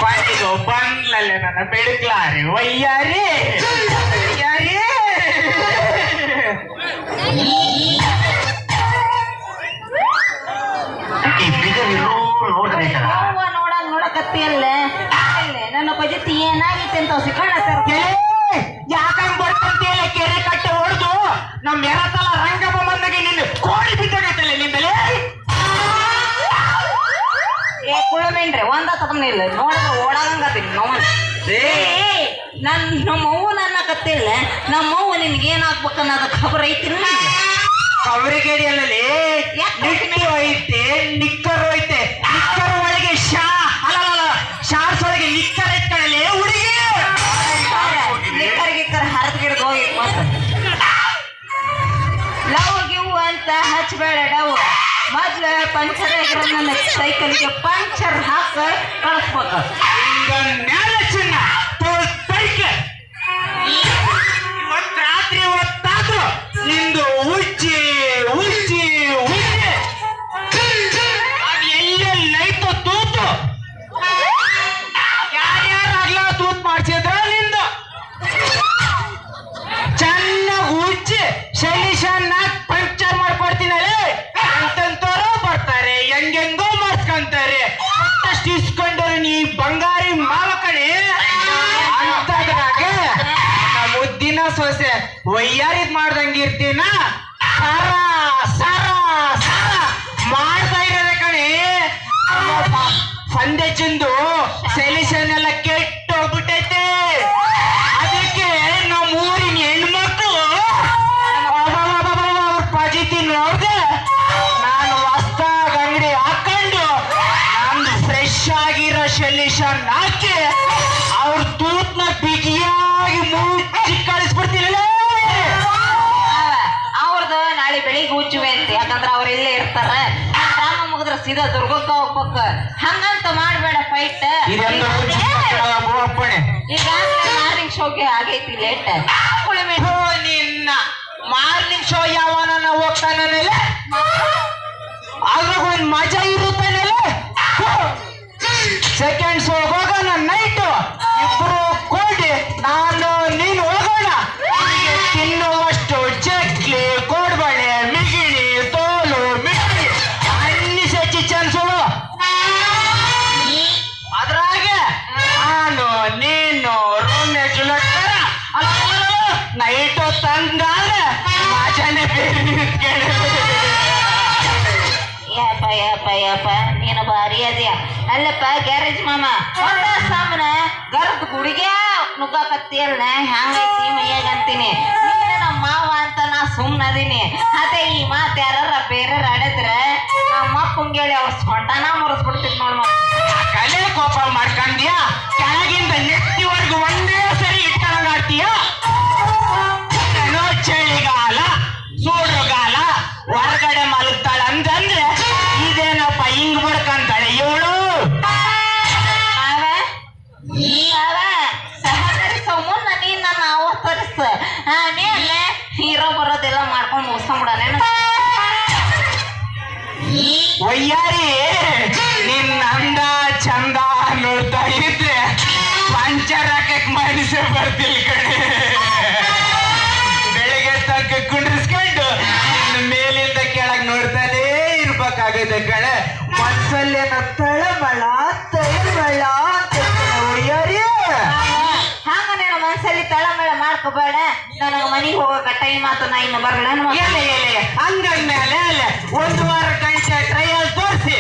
ಬಂದಿದ್ದು ಬಂದ್ಲಲ್ಲೇ ನನ್ನ ಬೆಳಗ್ಲಾರಿ ವಯ್ಯಾರಿ ವಯ್ಯಾರಿ ನೋಡಕತ್ತಿಯಲ್ಲ ನನ್ನ ಪಜತಿ ಏನಾಗಿತ್ತೆ ಅಂತ ಸಿಕ್ಕಣ್ಣ ಯಾಕಂಗ್ ಬರ್ತಂತಿಯಲ್ಲ ಕೆರೆ ಕಟ್ಟೆ ಹೊಡೆದು ನಮ್ ಎರತಲ ರಂಗಪ್ಪ ಬಂದಾಗೆ ನಿನ್ನ ಕೋಡಿ ಬಿದ್ದಾಗತ್ತಲ್ಲ ನಿಂದಲೇ ಏ ಕುಳಮೇನ್ರಿ ಒಂದ ತಗೊಂಡಿಲ್ಲ ನೋಡಿದ್ರೆ ಓಡಾಗಂಗತ್ತೀನಿ ನಮ್ಮವ್ವ ನನ್ನ ಕತ್ತಿಲ್ಲ ನಮ್ಮವ್ವ ನಿನ್ಗೆ ಏನಾಗ್ಬೇಕು ಅನ್ನೋದು ಖಬರ್ ಐತಿ ಅವರಿಗೆ ಅಲ್ಲಲ್ಲಿ ನಿಕ್ಕಿ ಐತೆ ನಿಕ್ಕರ್ ಐತೆ ನಿಕ್ಕರ್ ಒಳಗೆ ಅಲ್ಲ ಶಾರ್ಟ್ಸ್ ಒಳಗೆ ನಿಕ್ಕರ್ ಇಟ್ಕೊಳ್ಳಲಿ ಹುಡುಗಿ ನಿಕ್ಕರ್ ಗಿಕ್ಕರ್ ಹರಿದ್ ಗಿಡದ ಹೋಗಿ ಲವ್ ಗಿವ್ ಅಂತ ಹಚ್ಬೇಡ ಡವ್ ಮೊದ್ಲ ಪಂಚರ್ ಆಗಿರೋ ನನ್ನ ಸೈಕಲ್ಗೆ ಪಂಚರ್ ಹಾಕ ಕಳಿಸ್ಬೇಕು ಚಿನ್ನ ಇವತ್ತು ರಾತ್ರಿ ಹೊತ್ತಾದ್ರು ನಿಂದು ಉಜ್ಜಿ ಉಜ್ಜಿ ಉಜ್ಜಿ ಅದು ಎಲ್ಲೆಲ್ಲೈತೋ ತೂತು ಯಾರ್ಯಾರಾಗ್ಲ ತೂತ್ ಮಾಡ್ಸಿದ್ರ ನಿಂದು ಚೆನ್ನಾಗಿ ಉಜ್ಜಿ ಸೊಲ್ಯೂಷನ್ ಪಂಚರ್ ಮಾಡ್ಕೊಡ್ತೀನಲ್ಲ ಅಂತಂತವ್ರು ಬರ್ತಾರೆ ಹೆಂಗೆಂಗೋ ಮಾಡ್ಸ್ಕೊಂತಾರೆ ಅಷ್ಟು ಇಸ್ಕೊಂಡವ್ರು ನೀ ಬಂಗಾರಿ ಮಾವ ಕಡೆ ಅಂತದ್ರಾಗ ಮುದ್ದಿನ ಸೊಸೆ ವಯ್ಯಾರಿದ್ ಮಾಡ್ದಂಗಿರ್ತೀನ ಸರ ಸರ ಸರ ಮಾಡ್ತಾ ಇರೋದ ಕಣೆ ಸಂದೆ ಚಿಂದು ಸೆಲ್ಯೂಷನ್ ಎಲ್ಲ ಕೆಟ್ಟೋಗ್ಬಿಟ್ಟೈತೆ ಅದಕ್ಕೆ ನಮ್ಮ ಊರಿನ ಹೆಣ್ಮಕ್ಳು ಅವ್ರ ಪಜಿತಿ ನೋಡ್ದೆ ನಾನು ಹೊಸ್ತಾಗ ಅಂಗಡಿ ಹಾಕೊಂಡು ನಮ್ದು ಫ್ರೆಶ್ ಆಗಿರೋ ಸೊಲ್ಯೂಷನ್ ಹಾಕಿ ಅವ್ರ ತೂತ್ನ ಬಿಗಿಯಾಗಿ ಮುಚ್ಚಿ ಕಳಿಸ್ಬಿಡ್ತೀನಲ್ಲ ಅವ್ರದ್ದು ನಾಳೆ ಬೆಳಿಗ್ಗೆ ಹುಚ್ಚುವೆ ಅಂತ ಯಾಕಂದ್ರೆ ಅವ್ರು ಇಲ್ಲೇ ಇರ್ತಾರ ಡ್ರಾಮ ಮುಗಿದ್ರೆ ಸೀದಾ ದುರ್ಗಕ್ಕ ಹೋಗ್ಬೇಕ ಹಂಗಂತ ಮಾಡ್ಬೇಡ ಫೈಟ್ ಈಗಾಗಲೇ ಮಾರ್ನಿಂಗ್ ಶೋಗೆ ಆಗೈತಿ ಲೇಟ್ ನಿನ್ನ ಮಾರ್ನಿಂಗ್ ಶೋ ಯಾವನ ಹೋಗ್ತಾನಲ್ಲ ಅದ್ರಾಗ ಒಂದ್ ಮಜಾ ಇರುತ್ತಾನಲ್ಲ ಸೆಕೆಂಡ್ ಶೋ ಹೋಗೋಣ ನೈಟ್ ಇಬ್ರು ಕೂಡಿ ನಾನು ನೀನು ಹೋಗೋಣ ತಿನ್ನುವಷ್ಟು ಚಕ್ಲಿ ಕೋಡ್ಬಳೆ ಮಿಗಿಣಿ ತೋಲು ಮಿಗಿ ಅನ್ನಿಸ ಚಿಚ್ಚನ್ಸುಳು ಅದ್ರಾಗೆ ನಾನು ನೀನು ರೋಮೆ ಜುಲಟ್ಕರ ನೈಟು ತಂದಾದ್ರೆ ಮಜಾನೆ ಬೇರೆ ಯಪ್ಪ ನೀನು ಭಾರಿ ಅದ್ಯಾ ಅಲ್ಲಪ್ಪ ಗ್ಯಾರೇಜ್ ಮಾಮ ಹೊಸ ಸಾಮನ ಗರ್ದ ಗುಡಿಗೆ ನುಗ್ಗಾಕತ್ತಿಯಲ್ಲ ಹ್ಯಾಂಗೈತಿ ಮೈಯಾಗ ಅಂತೀನಿ ನೀನು ನಮ್ಮ ಮಾವ ಅಂತ ನಾ ಸುಮ್ಮನದೀನಿ ಅದೇ ಈ ಮಾತು ಯಾರ ಬೇರೆ ಆಡಿದ್ರೆ ನಮ್ಮ ಅಪ್ಪಂಗೇಳಿ ಅವ್ರ ಸೊಂಟನ ಮುರಿಸ್ಬಿಡ್ತೀನಿ ನೋಡ್ ಕಲೆ ಕೋಪ ಮಾಡ್ಕೊಂಡ್ಯಾ ಕೆಳಗಿಂದ ನೆತ್ತಿವರೆಗೂ ಒಂದೇ ಸರಿ ಇಟ್ಕೊಂಡ್ ಆಡ್ತೀಯ ಚಳಿಗಾಲ ಸುಡುಗಾಲ ಹೊರಗಡೆ ಮಲಗ್ತಾಳ ಅಂತಂದ್ರೆ ಇದೇನಪ್ಪ ಹಿಂಗ್ ಬಿಡ್ಕಂತಾಳೆ ಇವಳು ಸಹಕರಿಸೋ ಮುನ್ನ ನೀನ್ ನನ್ನ ಅವತರಿಸ ಆಮೇಲೆ ಹೀರೋ ಬರೋದೆಲ್ಲ ಮಾಡ್ಕೊಂಡು ಮುಗಿಸ್ಕೊಂಡ್ಬಿಡೋಣ ವಯ್ಯಾರಿ ನಿನ್ನ ಅಂದ ಚಂದ ನೋಡ್ತಾ ಇದ್ರೆ ಪಂಚರ್ ಹಾಕಕ್ ಮನಸ್ಸೇ ಬರ್ತಿಲ್ ಕಡೆ ಬೆಳಿಗ್ಗೆ ತನಕ ಕುಂಡ್ರಿಸ್ಕೊಂಡು ನಿನ್ನ ಮೇಲಿಂದ ಕೆಳಗ್ ನೋಡ್ತಾನೆ ಇರ್ಬೇಕಾಗದೆ ಕಡೆ ಮನ್ಸಲ್ಲೇನ ತಳಮಳ ತಳಮಳ ವಯ್ಯಾರಿ ಹಂಗ ನೀನು ಮನ್ಸಲ್ಲಿ ತಳಮಳ ಮಾಡ್ಕೋಬೇಡ ನನಗ ಮನೆಗೆ ಹೋಗಕ ಟೈಮ್ ಆತ ನಾ ಇನ್ನು ಬರಲ್ಲ ಹಂಗಂದ್ಮೇಲೆ ಒಂದು ವಾರ ಗಂಟೆ ಟ್ರಯಲ್ ತೋರಿಸಿ